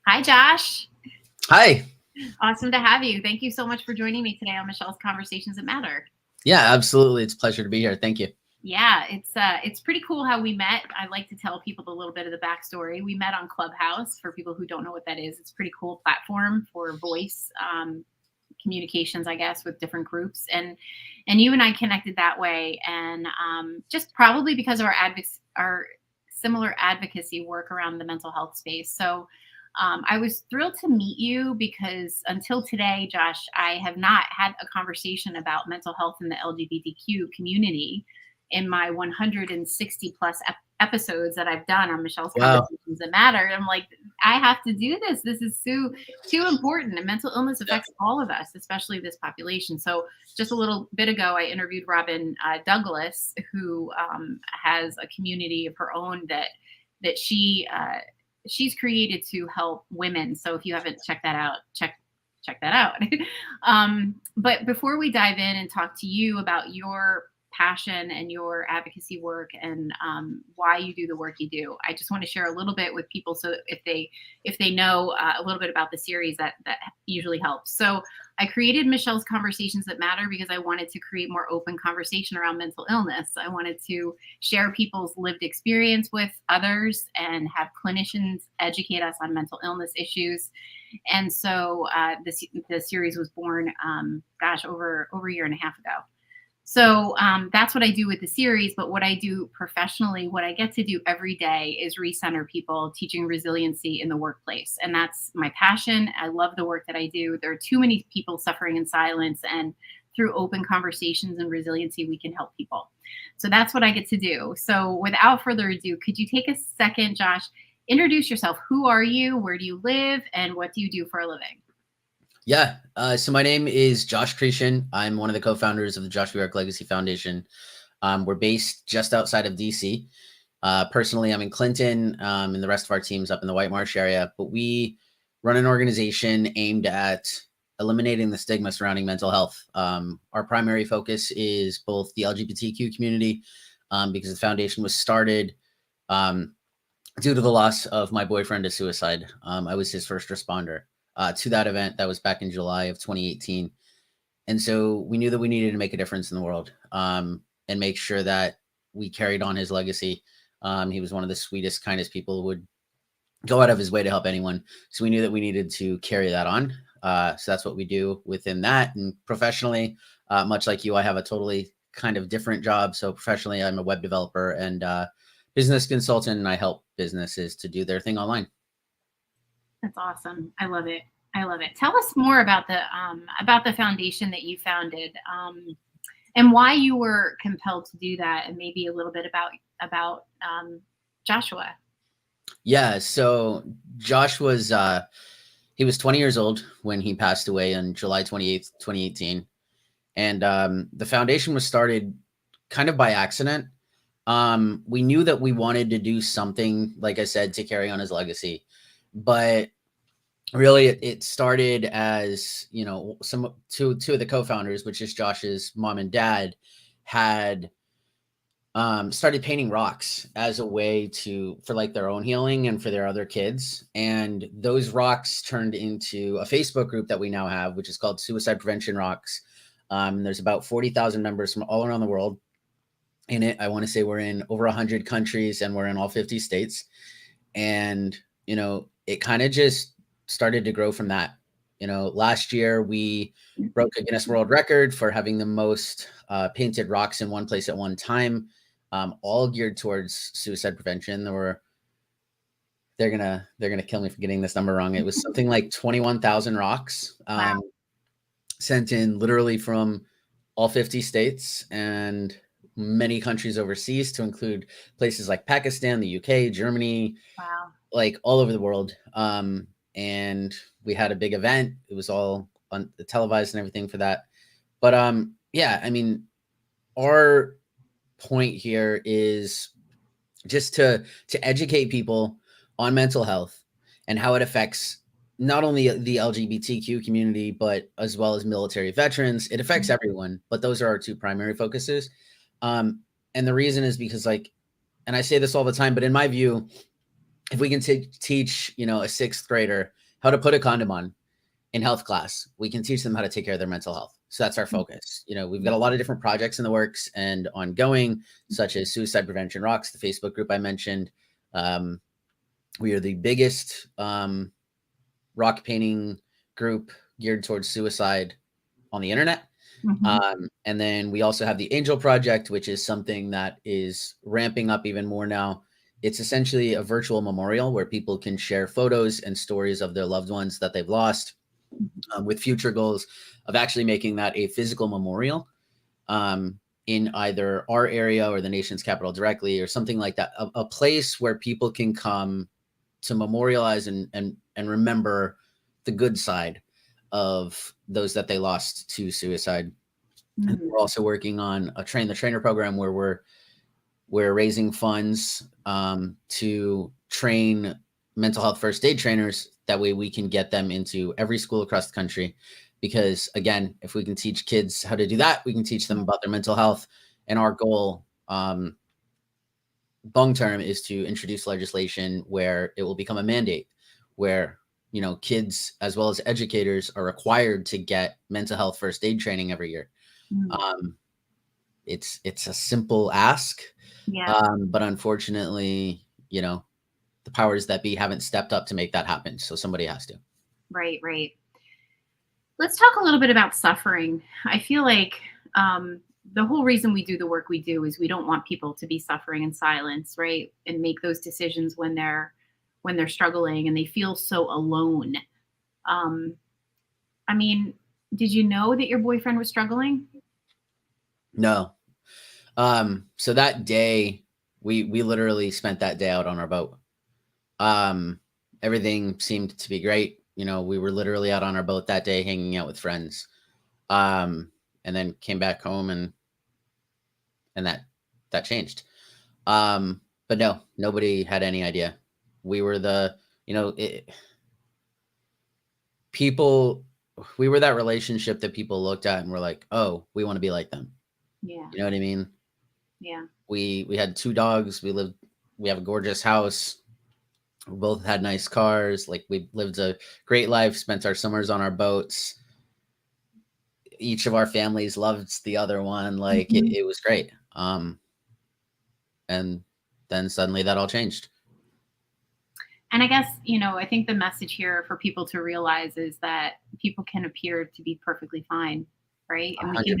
Hi, Josh. Hi. Awesome to have you. Thank you so much for joining me today on Michelle's Conversations That Matter. Yeah, absolutely. It's a pleasure to be here. Thank you. Yeah, it's pretty cool how we met. I like to tell people a little bit of the backstory. We met on Clubhouse. For people who don't know what that is, it's a pretty cool platform for voice communications, I guess, with different groups. And you and I connected that way, and just probably because of our similar advocacy work around the mental health space. So I was thrilled to meet you because until today, Josh, I have not had a conversation about mental health in the LGBTQ community in my 160 plus episodes that I've done on Michelle's Wow. Conversations That Matter. I'm like, I have to do this. This is too important. And mental illness Yeah. affects all of us, especially this population. So just a little bit ago, I interviewed Robin Douglas, who has a community of her own that she's created to help women. So if you haven't checked that out, check that out. But before we dive in and talk to you about your passion and your advocacy work and why you do the work you do, I just want to share a little bit with people, so if they know a little bit about the series, that usually helps. So I created Michelle's Conversations That Matter because I wanted to create more open conversation around mental illness. I wanted to share people's lived experience with others and have clinicians educate us on mental illness issues. And so the series was born, over a year and a half ago. So that's what I do with the series. But what I do professionally, what I get to do every day is recenter people, teaching resiliency in the workplace. And that's my passion. I love the work that I do. There are too many people suffering in silence, and through open conversations and resiliency, we can help people. So that's what I get to do. So without further ado, could you take a second, Josh, introduce yourself? Who are you? Where do you live? And what do you do for a living? Yeah. So my name is Josh Chretien. I'm one of the co-founders of the Josh York Legacy Foundation. We're based just outside of DC. Personally, I'm in Clinton, and the rest of our team's up in the White Marsh area. But we run an organization aimed at eliminating the stigma surrounding mental health. Our primary focus is both the LGBTQ community, because the foundation was started due to the loss of my boyfriend to suicide. I was his first responder to that event. That was back in July of 2018. And so we knew that we needed to make a difference in the world, and make sure that we carried on his legacy. He was one of the sweetest, kindest people who would go out of his way to help anyone. So we knew that we needed to carry that on. So that's what we do within that. And professionally, much like you, I have a totally kind of different job. So professionally, I'm a web developer and business consultant, and I help businesses to do their thing online. That's awesome. I love it. I love it. Tell us more about the foundation that you founded, and why you were compelled to do that, and maybe a little bit about Joshua. Yeah. So Josh was he was 20 years old when he passed away on July 28th, 2018. And the foundation was started kind of by accident. We knew that we wanted to do something, like I said, to carry on his legacy. But really, it started as, two of the co-founders, which is Josh's mom and dad, had started painting rocks as a way for like their own healing and for their other kids. And those rocks turned into a Facebook group that we now have, which is called Suicide Prevention Rocks. There's about 40,000 members from all around the world in it. I want to say we're in over 100 countries and we're in all 50 states. And, it kind of just started to grow from that. Last year we broke a Guinness World Record for having the most painted rocks in one place at one time, all geared towards suicide prevention. They're gonna kill me for getting this number wrong. It was something like 21,000 rocks Wow. sent in literally from all 50 states and many countries overseas, to include places like Pakistan, the UK, Germany, Wow. like all over the world. And we had a big event. It was all on televised and everything for that. But yeah, I mean, our point here is just to educate people on mental health and how it affects not only the LGBTQ community, but as well as military veterans. It affects everyone, but those are our two primary focuses. And the reason is because, like, and I say this all the time, but in my view, if we can teach, you know, a 6th grader how to put a condom on in health class, we can teach them how to take care of their mental health. So that's our focus. You know, we've got a lot of different projects in the works and ongoing, such as Suicide Prevention Rocks, the Facebook group I mentioned. We are the biggest rock painting group geared towards suicide on the internet. And then we also have the Angel Project, which is something that is ramping up even more now. It's essentially a virtual memorial where people can share photos and stories of their loved ones that they've lost, with future goals of actually making that a physical memorial in either our area or the nation's capital directly or something like that. A place where people can come to memorialize and remember the good side of those that they lost to suicide. And we're also working on a Train the Trainer program where we're raising funds to train mental health first aid trainers. That way we can get them into every school across the country. Because again, if we can teach kids how to do that, we can teach them about their mental health. And our goal long term is to introduce legislation where it will become a mandate, where, you know, kids as well as educators are required to get mental health first aid training every year. It's a simple ask, but unfortunately, you know, the powers that be haven't stepped up to make that happen. So somebody has to. Right. Let's talk a little bit about suffering. I feel like the whole reason we do the work we do is we don't want people to be suffering in silence, right? And make those decisions when they're struggling and they feel so alone. I mean, did you know that your boyfriend was struggling? No. So that day, we literally spent that day out on our boat. Everything seemed to be great. You know, we were literally out on our boat that day, hanging out with friends. And then came back home and that changed. But no, nobody had any idea. We were we were that relationship that people looked at and were like, oh, we want to be like them. Yeah. You know what I mean? Yeah. We had 2 dogs. We have a gorgeous house. We both had nice cars. Like, we lived a great life, spent our summers on our boats. Each of our families loved the other one. Like, it was great. And then suddenly that all changed. And I guess, you know, I think the message here for people to realize is that people can appear to be perfectly fine, right? And 100%.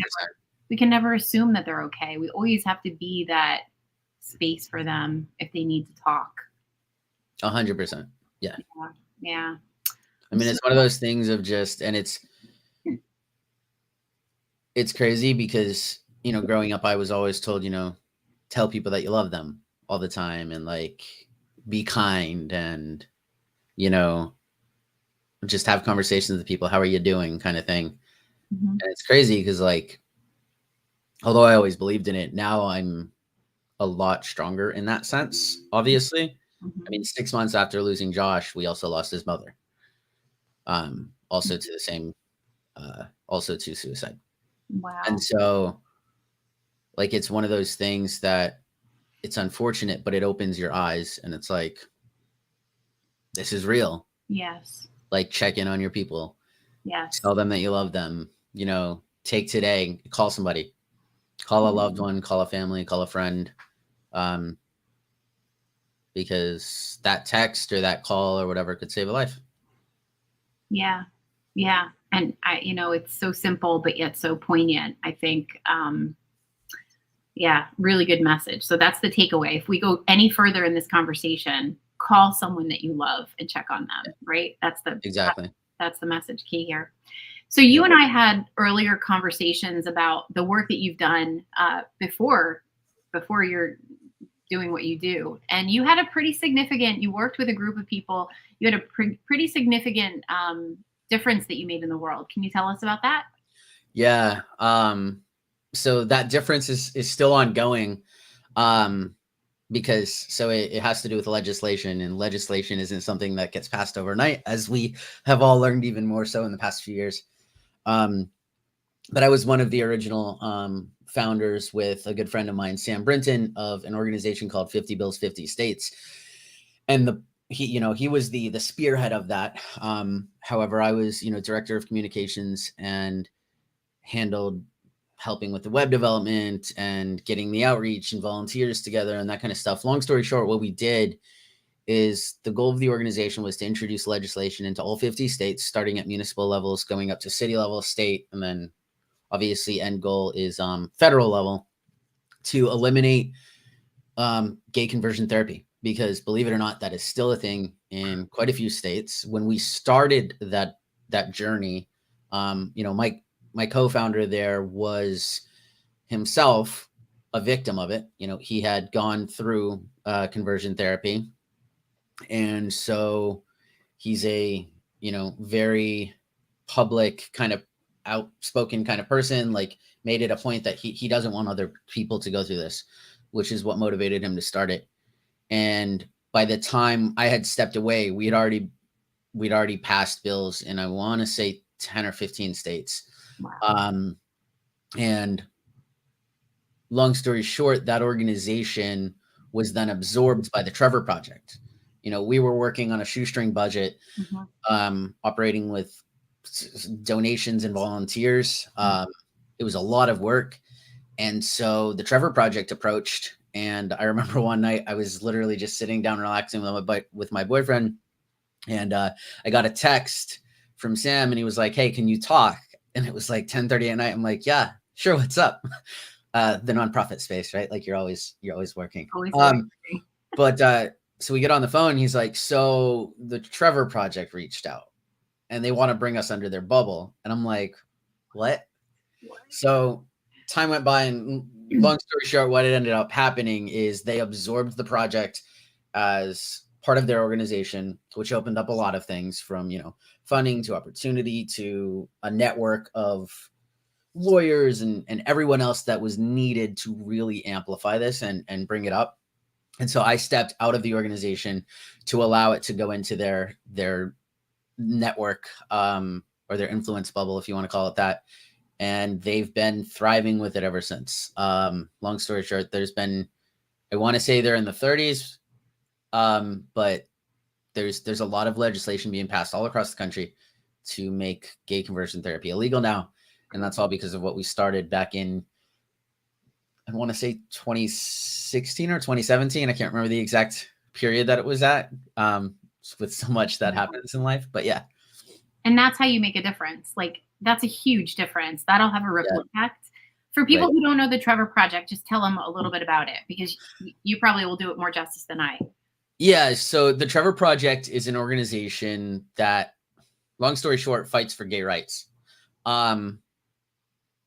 we can never assume that they're okay. We always have to be that space for them if they need to talk. 100%. Yeah. Yeah. I mean, it's one of those things of just, and it's crazy because, you know, growing up, I was always told, you know, tell people that you love them all the time and like be kind and, you know, just have conversations with people. How are you doing? Kind of thing. And it's crazy because, like, although I always believed in it, now I'm a lot stronger in that sense, obviously. I mean, 6 months after losing Josh, we also lost his mother. Also to the same, also to suicide. Wow. And so, like, it's one of those things that it's unfortunate, but it opens your eyes and it's like, this is real. Yes. Like, check in on your people. Yes. Tell them that you love them. You know, take today, call somebody, call a loved one, call a family, call a friend. Because that text or that call or whatever could save a life. Yeah. Yeah. And you know, it's so simple, but yet so poignant. I think, yeah, really good message. So that's the takeaway. If we go any further in this conversation, call someone that you love and check on them, right? That's the message key here. So you and I had earlier conversations about the work that you've done before you're doing what you do. And you had you worked with a group of people, you had a pretty significant difference that you made in the world. Can you tell us about that? Yeah. So that difference is still ongoing. Because it has to do with legislation, and legislation isn't something that gets passed overnight, as we have all learned even more so in the past few years. But I was one of the original founders with a good friend of mine, Sam Brinton, of an organization called 50 Bills, 50 States. And he was the spearhead of that. However, I was, director of communications and handled helping with the web development and getting the outreach and volunteers together and that kind of stuff. Long story short, what we did is the goal of the organization was to introduce legislation into all 50 states, starting at municipal levels, going up to city level, state, and then obviously end goal is federal level, to eliminate gay conversion therapy. Because believe it or not, that is still a thing in quite a few states. When we started that journey, my co-founder there was himself a victim of it. He had gone through conversion therapy, and so he's a very public, kind of outspoken kind of person. Like, made it a point that he doesn't want other people to go through this, which is what motivated him to start it. And by the time I had stepped away, we'd already passed bills in, I want to say, 10 or 15 states. Wow. And long story short, that organization was then absorbed by the Trevor Project. We were working on a shoestring budget, operating with donations and volunteers. It was a lot of work. And so the Trevor Project approached. And I remember one night I was literally just sitting down relaxing with my boyfriend. And I got a text from Sam, and he was like, "Hey, can you talk?" And it was like 10:30 at night. I'm like, "Yeah, sure. What's up?" The nonprofit space, right? Like, you're always working. So we get on the phone, and he's like, "So the Trevor Project reached out and they want to bring us under their bubble." And I'm like, what? So time went by, and long story short, what ended up happening is they absorbed the project as part of their organization, which opened up a lot of things, from, funding to opportunity to a network of lawyers and everyone else that was needed to really amplify this and bring it up. And so I stepped out of the organization to allow it to go into their network, or their influence bubble, if you want to call it that. And they've been thriving with it ever since. Long story short, there's been, I want to say they're in the 30s, but there's a lot of legislation being passed all across the country to make gay conversion therapy illegal now. And that's all because of what we started back in, I want to say 2016 or 2017. I can't remember the exact period that it was at, with so much that happens in life. But yeah. And that's how you make a difference. Like, that's a huge difference. That'll have a ripple effect. For people who don't know the Trevor Project, just tell them a little bit about it, because you probably will do it more justice than I. Yeah. So the Trevor Project is an organization that, long story short, fights for gay rights.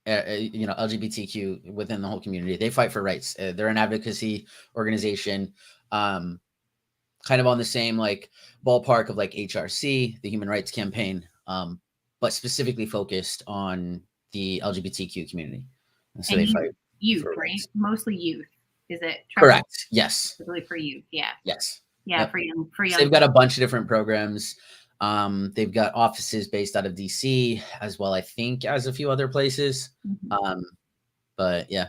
LGBTQ within the whole community, they fight for rights. They're an advocacy organization, kind of on the same like ballpark of like HRC, the Human Rights Campaign, but specifically focused on the LGBTQ community. And so they fight youth, for right? rights. Mostly youth. Is it Trevor? Correct? Yes. Really for youth. Yeah. Yes. Yeah. Yep. For young. So they've got a bunch of different programs. They've got offices based out of DC as well, I think, as a few other places. But yeah,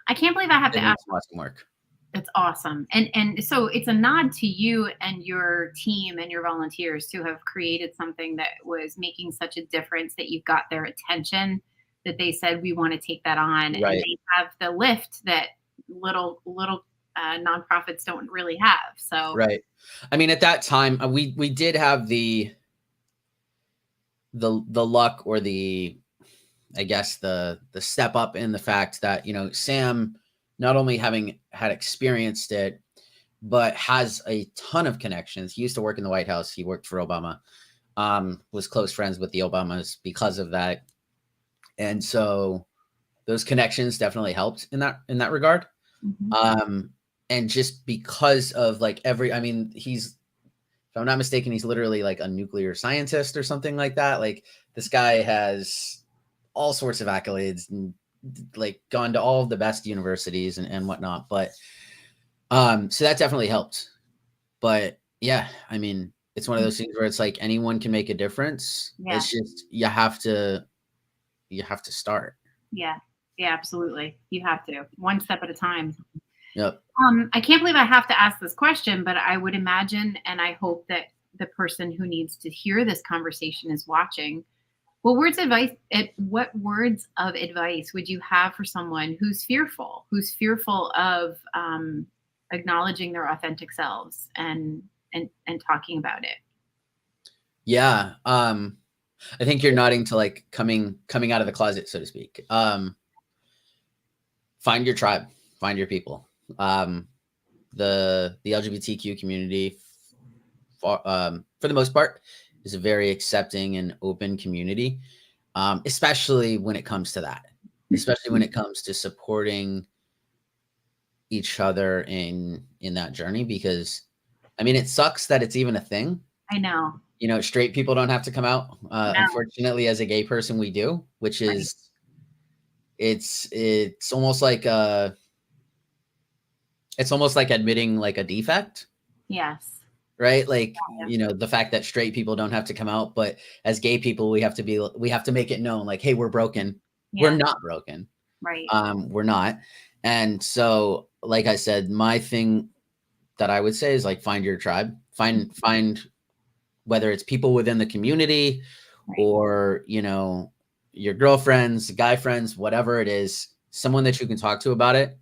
I can't believe I have to ask. Awesome work. It's awesome. And so it's a nod to you and your team and your volunteers to have created something that was making such a difference that you've got their attention, that they said, we want to take that on. Right. And they have the lift that little nonprofits don't really have. So right. I mean, at that time, we did have the luck, or the, I guess the step up in the fact that, Sam, not only having had experienced it, but has a ton of connections. He used to work in the White House. He worked for Obama, was close friends with the Obamas because of that. And so those connections definitely helped in that regard. And just because of like he's, if I'm not mistaken, he's literally like a nuclear scientist or something like that. Like, this guy has all sorts of accolades and like gone to all of the best universities and whatnot. But so that definitely helped. But yeah, I mean, it's one of those things where it's like anyone can make a difference. Yeah. It's just you have to start. Yeah, absolutely. You have to, one step at a time. Yep. I can't believe I have to ask this question, but I would imagine, and I hope that the person who needs to hear this conversation is watching. What words of advice would you have for someone who's fearful of acknowledging their authentic selves and talking about it? Yeah. I think you're nodding to like coming out of the closet, so to speak. Find your tribe, find your people. The LGBTQ community, for the most part, is a very accepting and open community, especially when it comes to that, especially when it comes to supporting each other in that journey. Because, I mean, it sucks that it's even a thing. I know. You know, straight people don't have to come out. No. Unfortunately, as a gay person, we do, which Right. is it's almost like it's almost like admitting like a defect. Yes. Right? Like, Yeah. you know, the fact that straight people don't have to come out, but as gay people, we have to make it known, like, hey, we're broken. Yeah. We're not broken. Right. We're not. And so, like I said, my thing that I would say is like find your tribe. Find whether it's people within the community, Right. or, you know, your girlfriends, guy friends, whatever it is, someone that you can talk to about it.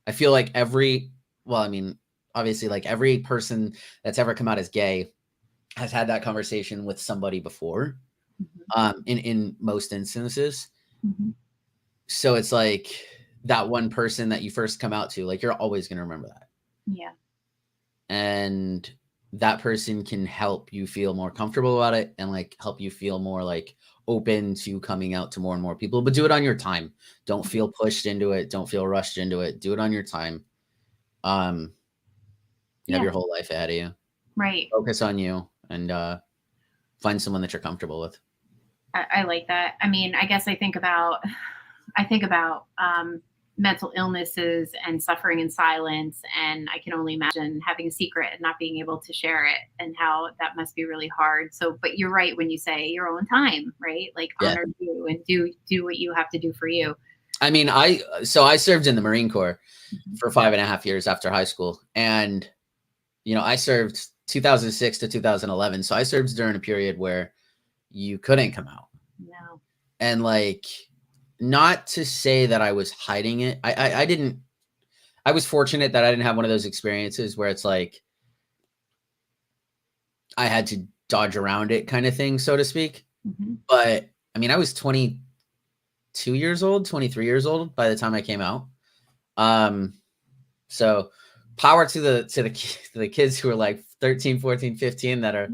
I feel like obviously, like every person that's ever come out as gay has had that conversation with somebody before, in most instances. Mm-hmm. So it's like that one person that you first come out to, like, you're always going to remember that. Yeah. And that person can help you feel more comfortable about it, and like help you feel more like open to coming out to more and more people. But do it on your time. Don't feel pushed into it. Don't feel rushed into it. Do it on your time. You have your whole life ahead of you. Right. Focus on you, and find someone that you're comfortable with. I like that. I mean, I guess I think about mental illnesses and suffering in silence, and I can only imagine having a secret and not being able to share it, and how that must be really hard. So, but you're right when you say your own time, right? Like, honor you and do what you have to do for you. I mean, I served in the Marine Corps for 5.5 years after high school, and you know, I served 2006 to 2011. So I served during a period where you couldn't come out. No. And like, not to say that I was hiding it. I didn't. I was fortunate that I didn't have one of those experiences where it's like I had to dodge around it kind of thing, so to speak. Mm-hmm. But I mean, I was 22 years old, 23 years old by the time I came out. So power to the kids who are like 13, 14, 15 that are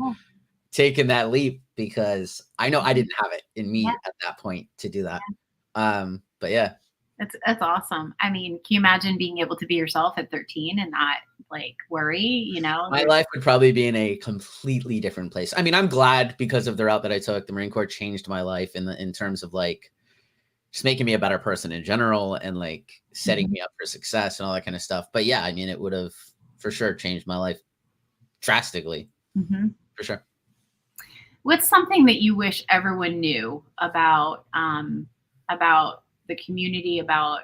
taking that leap, because I know I didn't have it in me at that point to do that. But yeah. That's awesome. I mean, can you imagine being able to be yourself at 13 and not like worry, you know? My life would probably be in a completely different place. I mean, I'm glad, because of the route that I took. The Marine Corps changed my life in terms of like just making me a better person in general, and like setting me up for success and all that kind of stuff. But yeah, I mean, it would have for sure changed my life drastically. For sure. What's something that you wish everyone knew about the community, about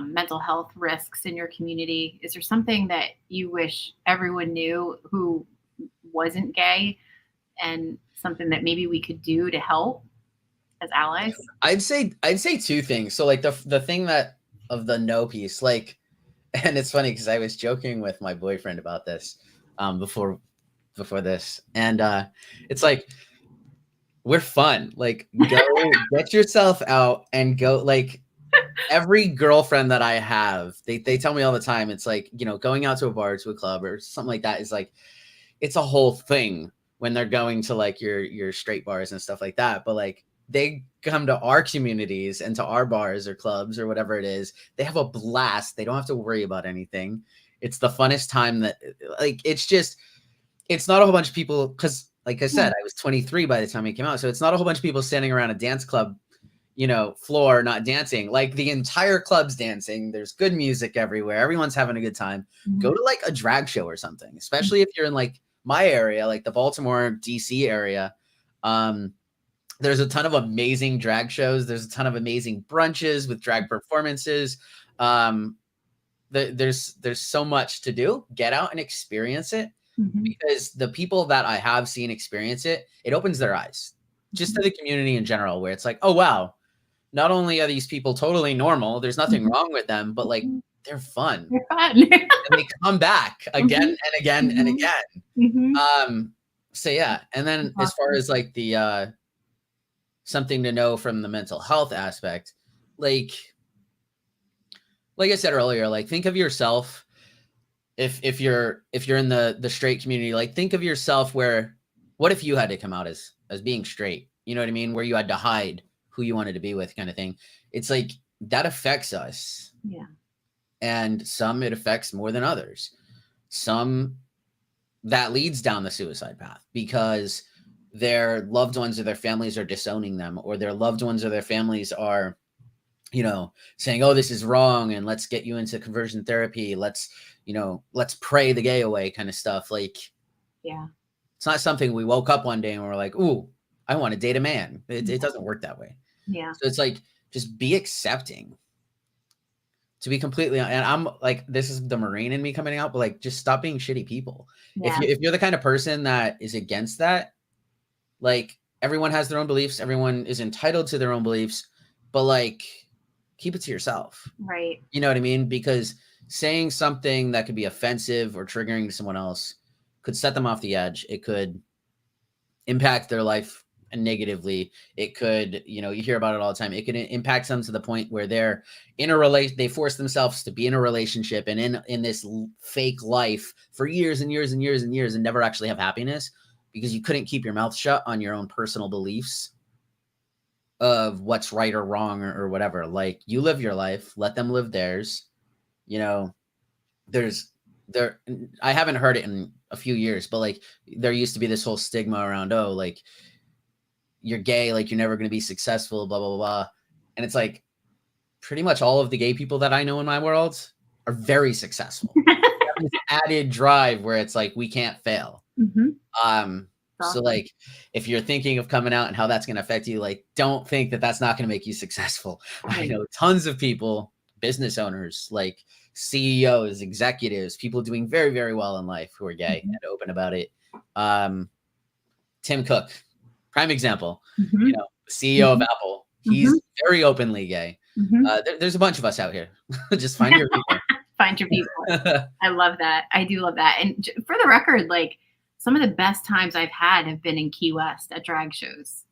mental health risks in your community? Is there something that you wish everyone knew who wasn't gay, and something that maybe we could do to help as allies? I'd say two things. So like the thing that of the no piece, like, and it's funny because I was joking with my boyfriend about this before this, and it's like, we're fun. Like, go get yourself out and go. Like, every girlfriend that I have, they tell me all the time, it's like, you know, going out to a bar, to a club or something like that is like, it's a whole thing when they're going to like your straight bars and stuff like that. But like, they come to our communities and to our bars or clubs or whatever it is, they have a blast. They don't have to worry about anything. It's the funnest time that, like, it's not a whole bunch of people, because like I said, I was 23 by the time I came out. So it's not a whole bunch of people standing around a dance club, you know, floor, not dancing. Like, the entire club's dancing. There's good music everywhere. Everyone's having a good time. Go to like a drag show or something, especially if you're in like my area, like the Baltimore, DC area. There's a ton of amazing drag shows. There's a ton of amazing brunches with drag performances. there's so much to do. Get out and experience it, Mm-hmm. because the people that I have seen experience it, it opens their eyes just to the community in general, where it's like, oh wow, not only are these people totally normal, there's nothing wrong with them, but like they're fun. They're fun. And they come back again and again and again. So yeah. And then as far as like the something to know from the mental health aspect, like I said earlier, like think of yourself, if you're in the straight community, like think of yourself where, what if you had to come out as being straight? You know what I mean? Where you had to hide who you wanted to be with, kind of thing. It's like that affects us. Yeah. And some it affects more than others. Some that leads down the suicide path because their loved ones or their families are disowning them, or their loved ones or their families are, you know, saying, oh, this is wrong, and let's get you into conversion therapy. Let's pray the gay away, kind of stuff. Like, yeah, it's not something we woke up one day and we're like, ooh, I want to date a man. It doesn't work that way. Yeah. So it's like, just be accepting. To be completely, and I'm like, this is the Marine in me coming out, but like, just stop being shitty people. Yeah. If you're the kind of person that is against that, like, everyone has their own beliefs, everyone is entitled to their own beliefs, but like, keep it to yourself. Right. You know what I mean? Because saying something that could be offensive or triggering to someone else could set them off the edge. It could impact their life negatively. It could, you hear about it all the time. It could impact them to the point where they're in a they force themselves to be in a relationship and in this fake life for years and years and years and years and never actually have happiness because you couldn't keep your mouth shut on your own personal beliefs of what's right or wrong or whatever. Like, you live your life, let them live theirs. I haven't heard it in a few years, but like, there used to be this whole stigma around, oh, like, you're gay, like, you're never going to be successful, blah, blah, blah, blah. And it's like, pretty much all of the gay people that I know in my world are very successful. This added drive where it's like, we can't fail. So like, if you're thinking of coming out and how that's going to affect you, like, don't think that that's not going to make you successful. Right. I know tons of people, business owners, like CEOs, executives, people doing very, very well in life who are gay and open about it. Tim Cook, prime example, CEO of Apple. He's very openly gay. There's a bunch of us out here. Just find your people. Find your people. I love that. I do love that. And for the record, like, some of the best times I've had have been in Key West at drag shows.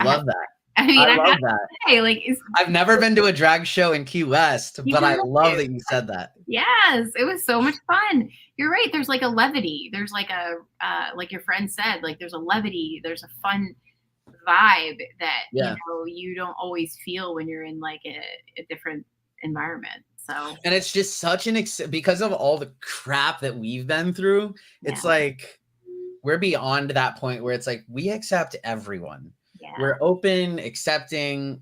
Love that. I mean, I love that. Say, like, I've never been to a drag show in Key West, but I love that you said that. Yes, it was so much fun. You're right. There's like a levity. There's like like your friend said, like, there's a levity. There's a fun vibe that you don't always feel when you're in like a different environment. So, and it's just such because of all the crap that we've been through. It's like, we're beyond that point where it's like, we accept everyone. Yeah. We're open, accepting.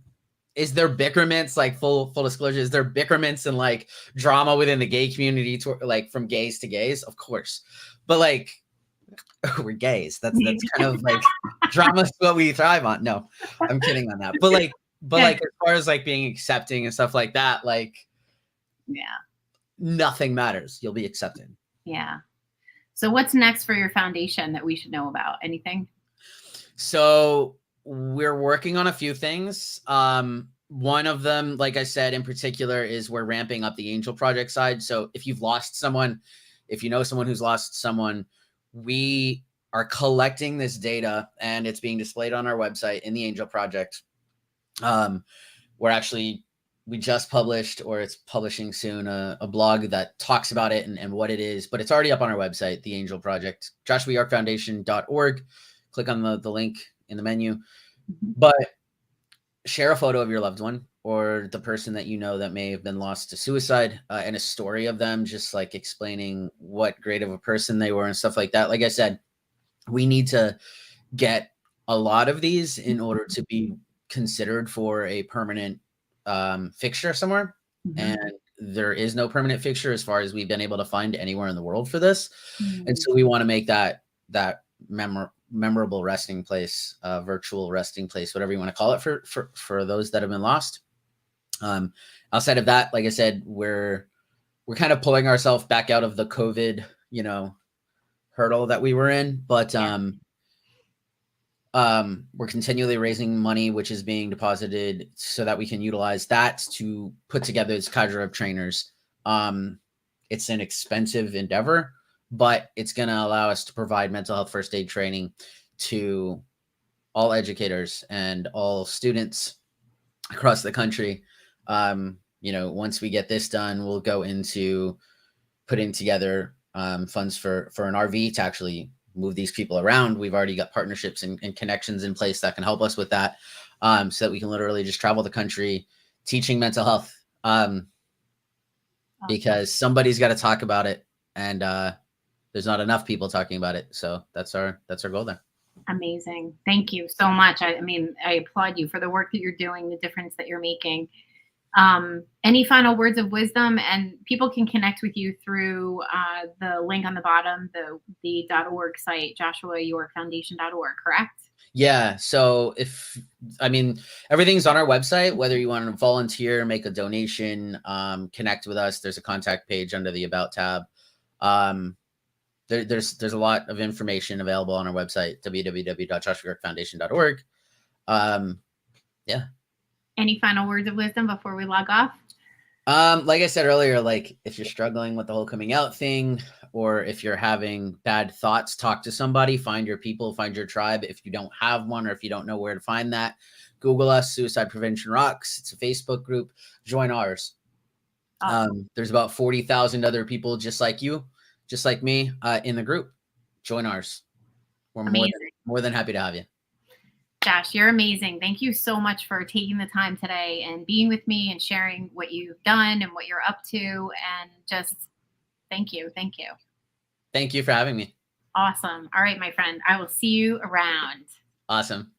Is there bickerments, like full disclosure? Is there bickerments and like drama within the gay community, like from gays to gays? Of course, but like, we're gays. That's kind of like drama is what we thrive on. No, I'm kidding on that. But like as far as like being accepting and stuff like that, like, nothing matters. You'll be accepted. Yeah. So what's next for your foundation that we should know about? Anything? So we're working on a few things. One of them, like I said, in particular, is we're ramping up the Angel Project side. So if you've lost someone, if you know someone who's lost someone, we are collecting this data and it's being displayed on our website in the Angel Project. We just published, or it's publishing soon, a blog that talks about it and what it is, but it's already up on our website, the Angel Project, joshuayarkfoundation.org. Click on the link in the menu, but share a photo of your loved one or the person that you know that may have been lost to suicide, and a story of them, just like explaining what great of a person they were and stuff like that. Like I said, we need to get a lot of these in order to be considered for a permanent fixture somewhere. And there is no permanent fixture as far as we've been able to find anywhere in the world for this. And so we want to make that memorable resting place, virtual resting place, whatever you want to call it, for those that have been lost. Outside of that, like I said, we're kind of pulling ourselves back out of the COVID, hurdle that we were in, but Yeah. we're continually raising money, which is being deposited so that we can utilize that to put together this cadre of trainers. It's an expensive endeavor, but it's going to allow us to provide mental health first aid training to all educators and all students across the country. Once we get this done, we'll go into putting together funds for an RV to actually move these people around. We've already got partnerships and connections in place that can help us with that, so that we can literally just travel the country teaching mental health, because somebody's got to talk about it, and there's not enough people talking about it. So that's our goal there. Amazing. Thank you so much. I mean, I applaud you for the work that you're doing, the difference that you're making. Any final words of wisdom? And people can connect with you through the link on the bottom, the .org site, joshuayorkfoundation.org, correct? Yeah. So everything's on our website, whether you want to volunteer, make a donation, connect with us. There's a contact page under the About tab. There's a lot of information available on our website, www.joshuayorkfoundation.org. Yeah. Any final words of wisdom before we log off? Like I said earlier, like if you're struggling with the whole coming out thing, or if you're having bad thoughts, talk to somebody, find your people, find your tribe. If you don't have one, or if you don't know where to find that, Google us, Suicide Prevention Rocks. It's a Facebook group. Join ours. Awesome. There's about 40,000 other people just like you, just like me, in the group. Join ours. We're more than happy to have you. Josh, you're amazing. Thank you so much for taking the time today and being with me and sharing what you've done and what you're up to. And just thank you. Thank you. Thank you for having me. Awesome. All right, my friend. I will see you around. Awesome.